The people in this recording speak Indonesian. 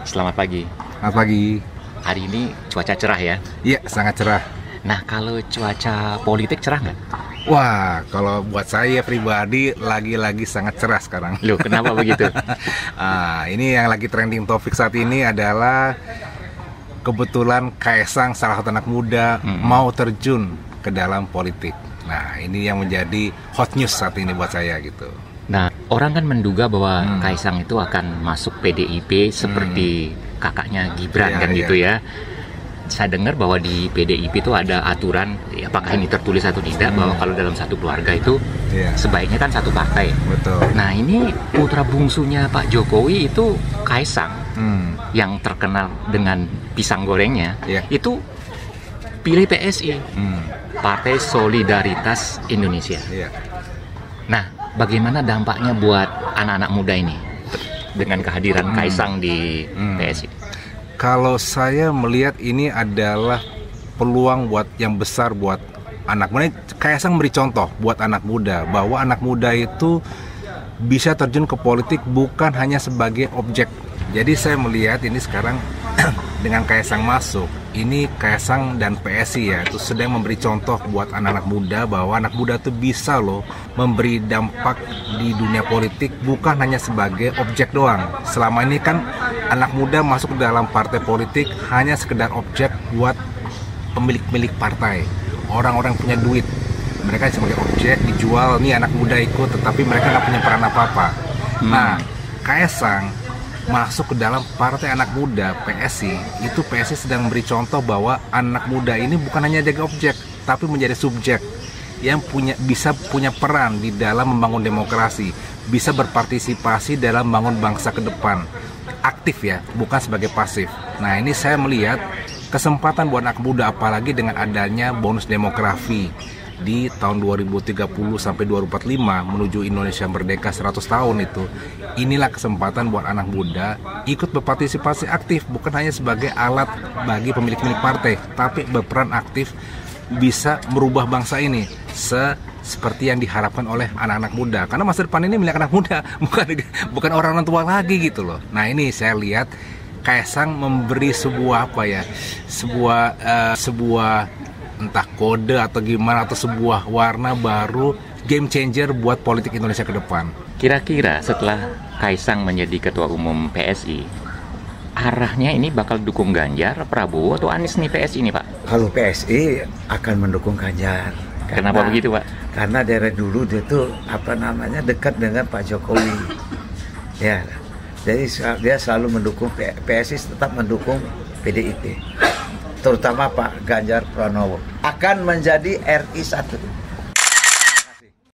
Selamat pagi. Selamat pagi. Hari ini cuaca cerah ya? Iya, sangat cerah. Nah, kalau cuaca politik cerah nggak? Wah, kalau buat saya pribadi lagi-lagi sangat cerah sekarang. Loh, kenapa begitu? Ini yang lagi trending topik saat ini adalah kebetulan Kaisang, salah satu anak muda, mau terjun ke dalam politik. Nah, ini yang menjadi hot news saat ini buat saya gitu. Nah, orang kan menduga bahwa Kaisang itu akan masuk PDIP seperti kakaknya Gibran gitu ya. Saya dengar bahwa di PDIP itu ada aturan, apakah ini tertulis atau tidak, bahwa kalau dalam satu keluarga itu sebaiknya kan satu partai. Betul. Nah, ini putra bungsunya Pak Jokowi itu Kaisang, yang terkenal dengan pisang gorengnya, itu pilih PSI, Partai Solidaritas Indonesia. Nah, bagaimana dampaknya buat anak-anak muda ini dengan kehadiran Kaisang di PSI? Kalau saya melihat ini adalah peluang yang besar buat anak muda. Kaisang beri contoh buat anak muda bahwa anak muda itu bisa terjun ke politik bukan hanya sebagai objek. Jadi saya melihat ini sekarang dengan Kaisang masuk, ini Kaisang dan PSI ya itu sedang memberi contoh buat anak-anak muda bahwa anak muda itu bisa loh memberi dampak di dunia politik bukan hanya sebagai objek doang. Selama ini kan anak muda masuk ke dalam partai politik hanya sekedar objek buat pemilik-pemilik partai, orang-orang punya duit. Mereka sebagai objek dijual, nih anak muda ikut, tetapi mereka nggak punya peran apa-apa. Nah, Kaisang masuk ke dalam partai anak muda PSI, itu PSI sedang memberi contoh bahwa anak muda ini bukan hanya jadi objek, tapi menjadi subjek yang bisa punya peran di dalam membangun demokrasi, bisa berpartisipasi dalam membangun bangsa ke depan, aktif ya, bukan sebagai pasif. Nah, ini saya melihat kesempatan buat anak muda, apalagi dengan adanya bonus demografi di tahun 2030 sampai 2045 menuju Indonesia merdeka 100 tahun itu. Inilah kesempatan buat anak muda ikut berpartisipasi aktif, bukan hanya sebagai alat bagi pemilik-pemilik partai, tapi berperan aktif bisa merubah bangsa ini seperti yang diharapkan oleh anak-anak muda. Karena masa depan ini milik anak muda, bukan orang tua lagi gitu loh. Nah, ini saya lihat Kaisang memberi sebuah entah kode atau gimana, atau sebuah warna baru, game changer buat politik Indonesia ke depan. Kira-kira setelah Kaisang menjadi ketua umum PSI, arahnya ini bakal dukung Ganjar, Prabowo, atau Anies nih PSI ini, Pak? Kalau PSI akan mendukung Ganjar. Kenapa begitu, Pak? Karena dari dulu dia tuh dekat dengan Pak Jokowi. Ya, jadi dia selalu mendukung PSI, tetap mendukung PDIP. Terutama Pak Ganjar Pranowo akan menjadi RI 1.